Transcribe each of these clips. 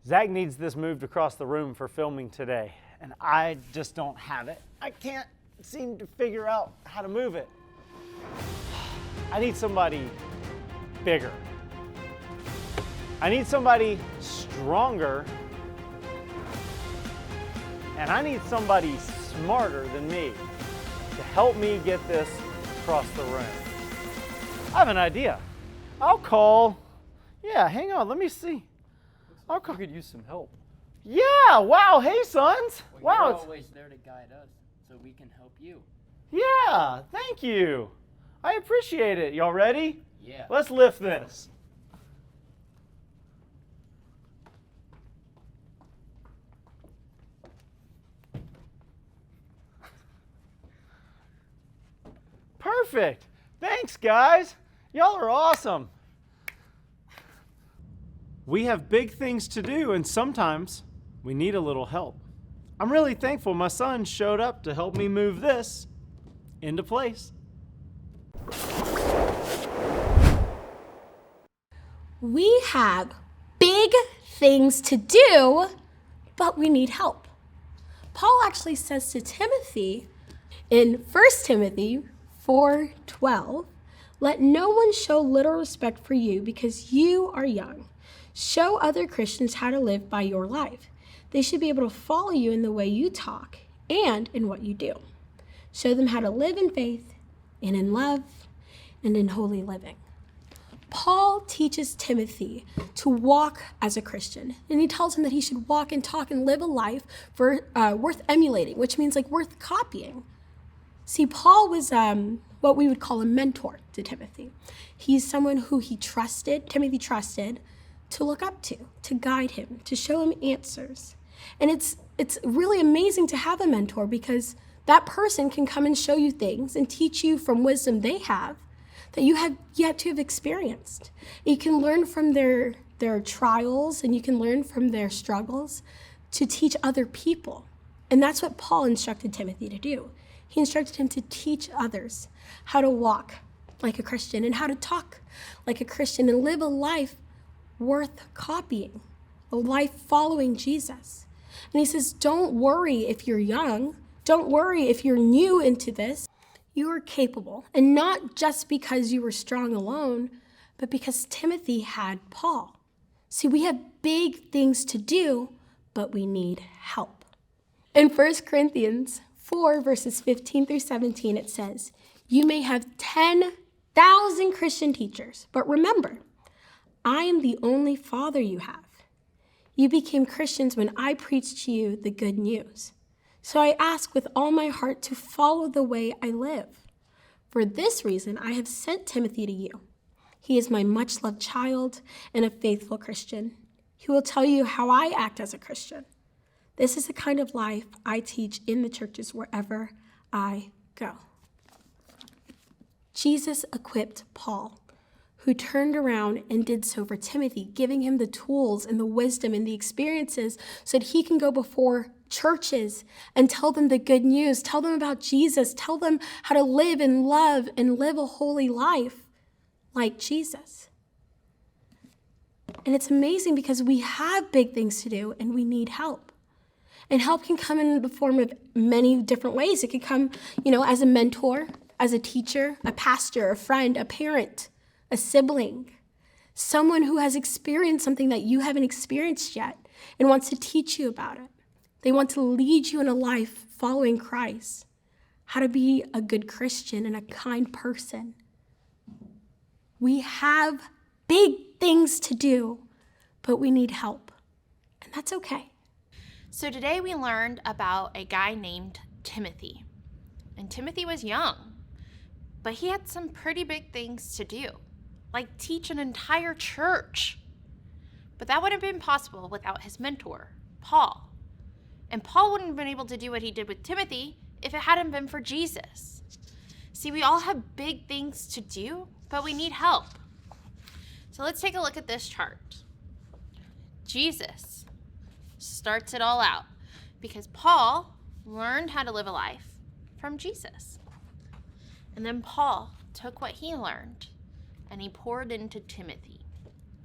Zach needs this moved across the room for filming today, and I just don't have it. I can't seem to figure out how to move it. I need somebody bigger. I need somebody stronger, and I need somebody smarter than me to help me get this across the room. I have an idea. I'll call, hang on, let me see. I could use some help. Yeah, wow, hey sons. Well, wow. you're always there to guide us, so we can help you. Yeah, thank you. I appreciate it. Y'all ready? Yeah. Let's lift this. Perfect. Thanks, guys. Y'all are awesome. We have big things to do, and sometimes we need a little help. I'm really thankful my son showed up to help me move this into place. We have big things to do, but we need help. Paul actually says to Timothy in 1 Timothy 4:12, "Let no one show little respect for you because you are young. Show other Christians how to live by your life. They should be able to follow you in the way you talk and in what you do. Show them how to live in faith and in love and in holy living." Paul teaches Timothy to walk as a Christian, and he tells him that he should walk and talk and live a life worth emulating, which means like worth copying. See, Paul was what we would call a mentor to Timothy. He's someone who Timothy trusted to look up to guide him, to show him answers. And it's really amazing to have a mentor because that person can come and show you things and teach you from wisdom they have that you have yet to have experienced. You can learn from their trials and you can learn from their struggles to teach other people. And that's what Paul instructed Timothy to do. He instructed him to teach others how to walk like a Christian and how to talk like a Christian and live a life worth copying, a life following Jesus. And he says, don't worry if you're young. Don't worry if you're new into this. You are capable, and not just because you were strong alone, but because Timothy had Paul. See, we have big things to do, but we need help. In 1 Corinthians 4, verses 15 through 17, it says, "You may have 10,000 Christian teachers, but remember, I am the only father you have. You became Christians when I preached to you the good news. So I ask with all my heart to follow the way I live. For this reason, I have sent Timothy to you. He is my much-loved child and a faithful Christian. He will tell you how I act as a Christian. This is the kind of life I teach in the churches wherever I go." Jesus equipped Paul, who turned around and did so for Timothy, giving him the tools and the wisdom and the experiences so that he can go before churches and tell them the good news, tell them about Jesus, tell them how to live and love and live a holy life like Jesus. And it's amazing because we have big things to do and we need help. And help can come in the form of many different ways. It can come, as a mentor, as a teacher, a pastor, a friend, a parent, a sibling, someone who has experienced something that you haven't experienced yet and wants to teach you about it. They want to lead you in a life following Christ, how to be a good Christian and a kind person. We have big things to do, but we need help, and that's okay. So today we learned about a guy named Timothy. And Timothy was young, but he had some pretty big things to do, like teach an entire church. But that wouldn't have been possible without his mentor, Paul. And Paul wouldn't have been able to do what he did with Timothy if it hadn't been for Jesus. See, we all have big things to do, but we need help. So let's take a look at this chart. Jesus starts it all out because Paul learned how to live a life from Jesus. And then Paul took what he learned and he poured into Timothy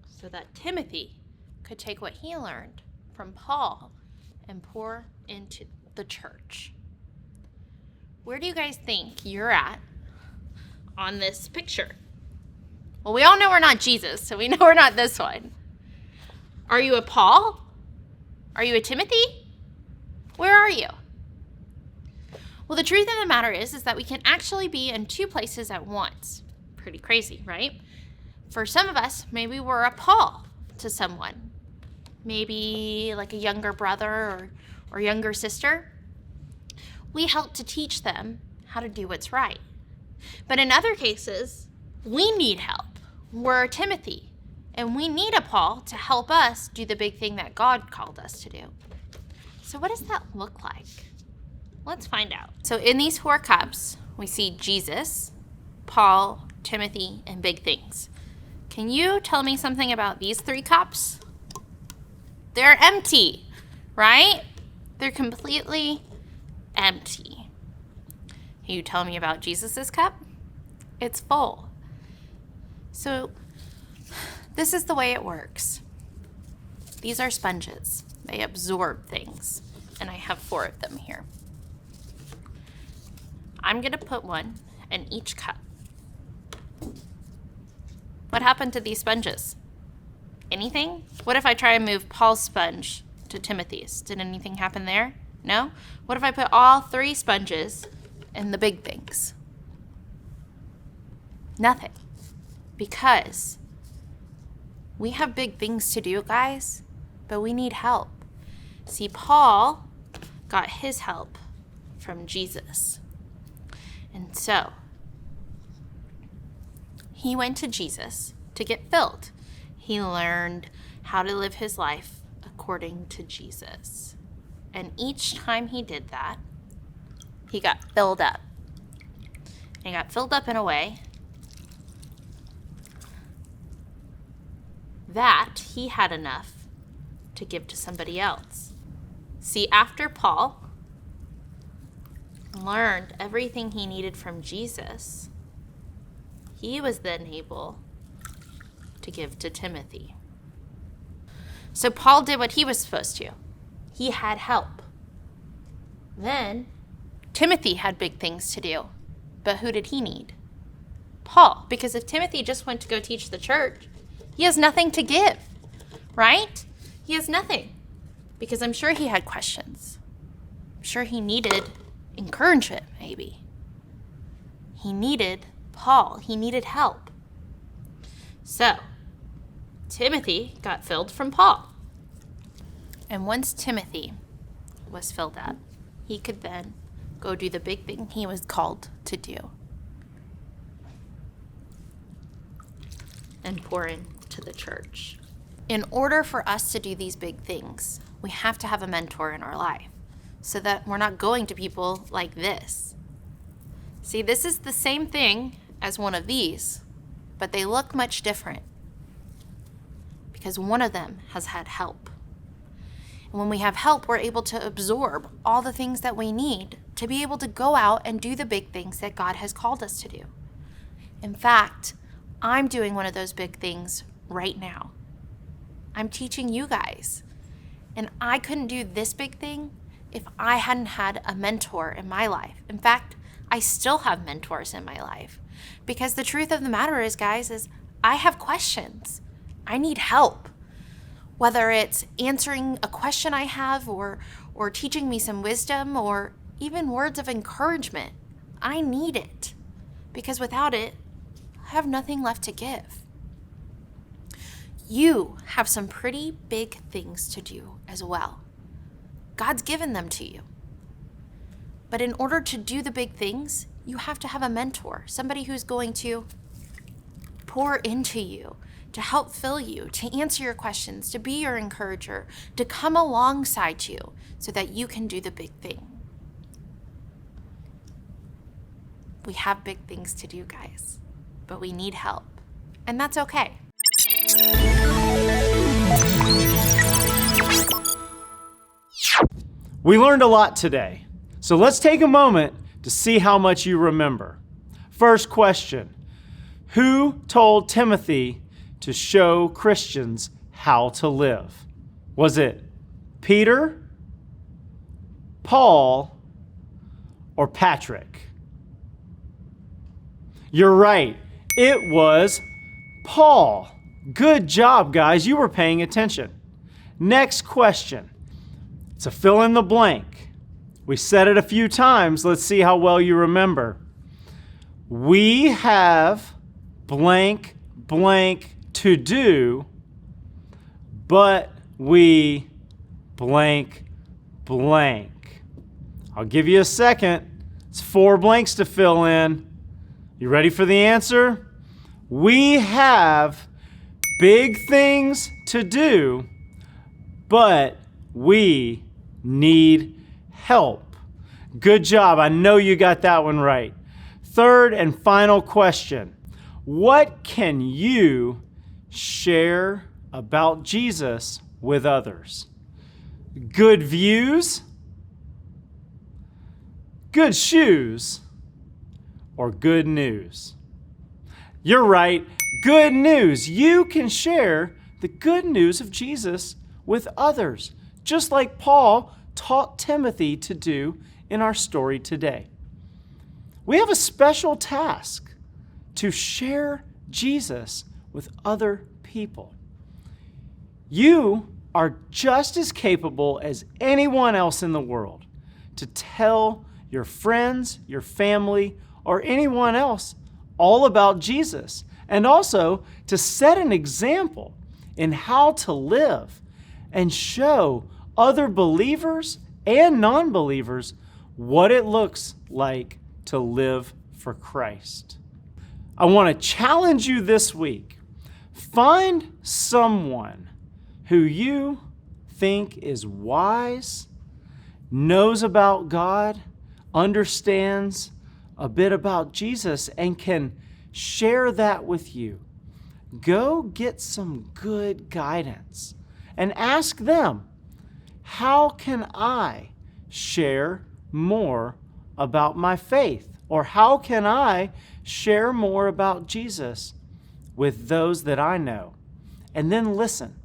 so that Timothy could take what he learned from Paul and pour into the church. Where do you guys think you're at on this picture? Well, we all know we're not Jesus, so we know we're not this one. Are you a Paul? Are you a Timothy? Where are you? Well, the truth of the matter is that we can actually be in two places at once. Pretty crazy, right? For some of us, maybe we're a Paul to someone. Maybe like a younger brother or younger sister. We help to teach them how to do what's right. But in other cases, we need help. We're a Timothy, and we need a Paul to help us do the big thing that God called us to do. So what does that look like? Let's find out. So in these 4 cups, we see Jesus, Paul, Timothy, and big things. Can you tell me something about these 3 cups? They're empty, right? They're completely empty. Can you tell me about Jesus's cup? It's full. So this is the way it works. These are sponges. They absorb things, and I have 4 of them here. I'm going to put one in each cup. What happened to these sponges? Anything? What if I try and move Paul's sponge to Timothy's? Did anything happen there? No? What if I put all 3 sponges in the big things? Nothing. Because we have big things to do, guys, but we need help. See, Paul got his help from Jesus. And so, he went to Jesus to get filled. He learned how to live his life according to Jesus. And each time he did that, he got filled up. And he got filled up in a way that he had enough to give to somebody else. See, after Paul learned everything he needed from Jesus, he was then able to give to Timothy. So Paul did what he was supposed to. He had help. Then Timothy had big things to do. But who did he need? Paul. Because if Timothy just went to go teach the church, he has nothing to give, right? He has nothing. Because I'm sure he had questions. I'm sure he needed encouragement, maybe. He needed Paul. He needed help. So, Timothy got filled from Paul. And once Timothy was filled up, he could then go do the big thing he was called to do. And pour into the church. In order for us to do these big things, we have to have a mentor in our life so that we're not going to people like this. See, this is the same thing as one of these, but they look much different because one of them has had help. And when we have help, we're able to absorb all the things that we need to be able to go out and do the big things that God has called us to do. In fact, I'm doing one of those big things right now. I'm teaching you guys. And I couldn't do this big thing if I hadn't had a mentor in my life. In fact, I still have mentors in my life. Because the truth of the matter is, guys, is I have questions. I need help. Whether it's answering a question I have or teaching me some wisdom or even words of encouragement, I need it. Because without it, I have nothing left to give. You have some pretty big things to do as well. God's given them to you. But in order to do the big things, you have to have a mentor, somebody who's going to pour into you, to help fill you, to answer your questions, to be your encourager, to come alongside you so that you can do the big thing. We have big things to do, guys, but we need help, and that's okay. We learned a lot today, so let's take a moment to see how much you remember. First question, who told Timothy to show Christians how to live? Was it Peter, Paul, or Patrick? You're right. It was Paul. Good job, guys. You were paying attention. Next question. It's a fill in the blank. We said it a few times. Let's see how well you remember. We have blank, blank to do, but we blank, blank. I'll give you a second. It's 4 blanks to fill in. You ready for the answer? We have big things to do, but we need help. Good job. I know you got that one right. Third and final question. What can you share about Jesus with others? Good views, good shoes, or good news? You're right. Good news. You can share the good news of Jesus with others, just like Paul taught Timothy to do in our story today. We have a special task to share Jesus with other people. You are just as capable as anyone else in the world to tell your friends, your family, or anyone else all about Jesus, and also to set an example in how to live and show other believers and non-believers what it looks like to live for Christ. I want to challenge you this week. Find someone who you think is wise, knows about God, understands a bit about Jesus, and can share that with you. Go get some good guidance and ask them, how can I share more about my faith? Or how can I share more about Jesus with those that I know? And then listen,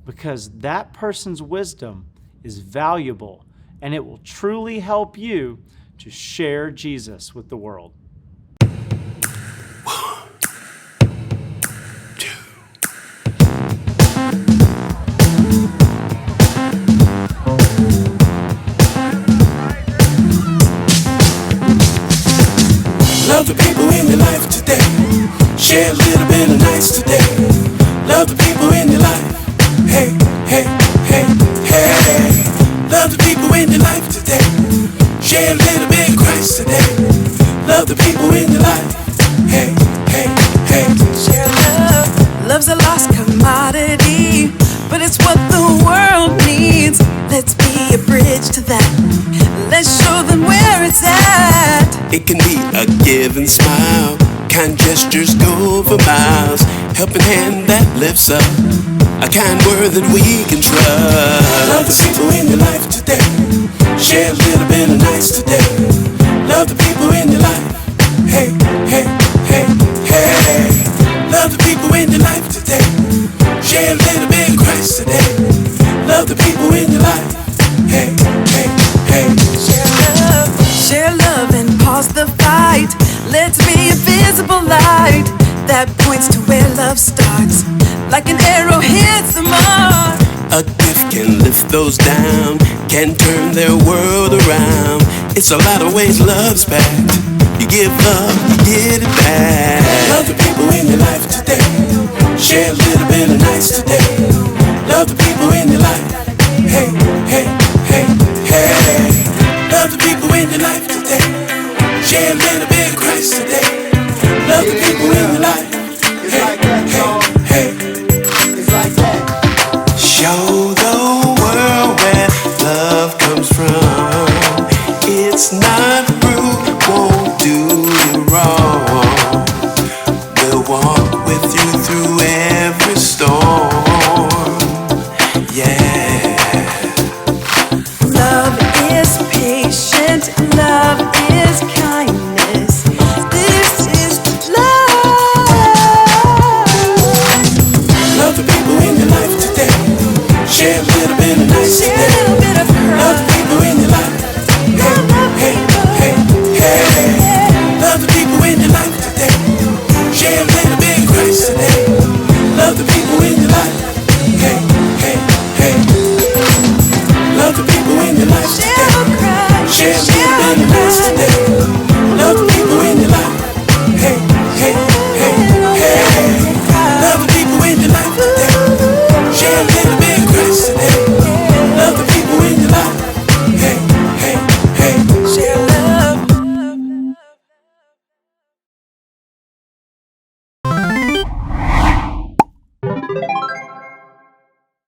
because that person's wisdom is valuable and it will truly help you to share Jesus with the world. Love the people in your life today. Share a little bit of nice today. Love the people in your life. Hey, hey, hey, hey. Love the people in your life today. Share a little bit of Christ today. Love the people in your life. Hey, hey, hey. Share love. Love's a lost commodity, but it's what the world needs. Let's be a bridge to that. Let's show them where it's at. It can be a given smile. Kind gestures go for miles. Helping hand that lifts up. A kind word that we can trust. Love the people in your life today. Share a little bit of nice today. Love the people in your life. Hey, hey, hey, hey. Love the people in your life today. Share a little bit of Christ today. Love the people in your life. Hey, hey, hey. Share love and pause the fight. Let's be a visible light that points to where love starts. Like an arrow hits the mark. A gift can lift those down, can turn their world around. It's a lot of ways love's packed. You give love, you get it back. Love the people in your life today. Share a little bit of nice today. Love the people in your life. Hey, hey, hey, hey. Love the people in your life today. Share a little bit of Christ today. Love the people in your life. Hey, hey, hey. It's like that. Show the world where love comes from. It's not rude, won't do you wrong. We'll walk with you through every storm. Yeah. Love is patient. Love is kindness. This is love. in your life today. Share a little bit of this today.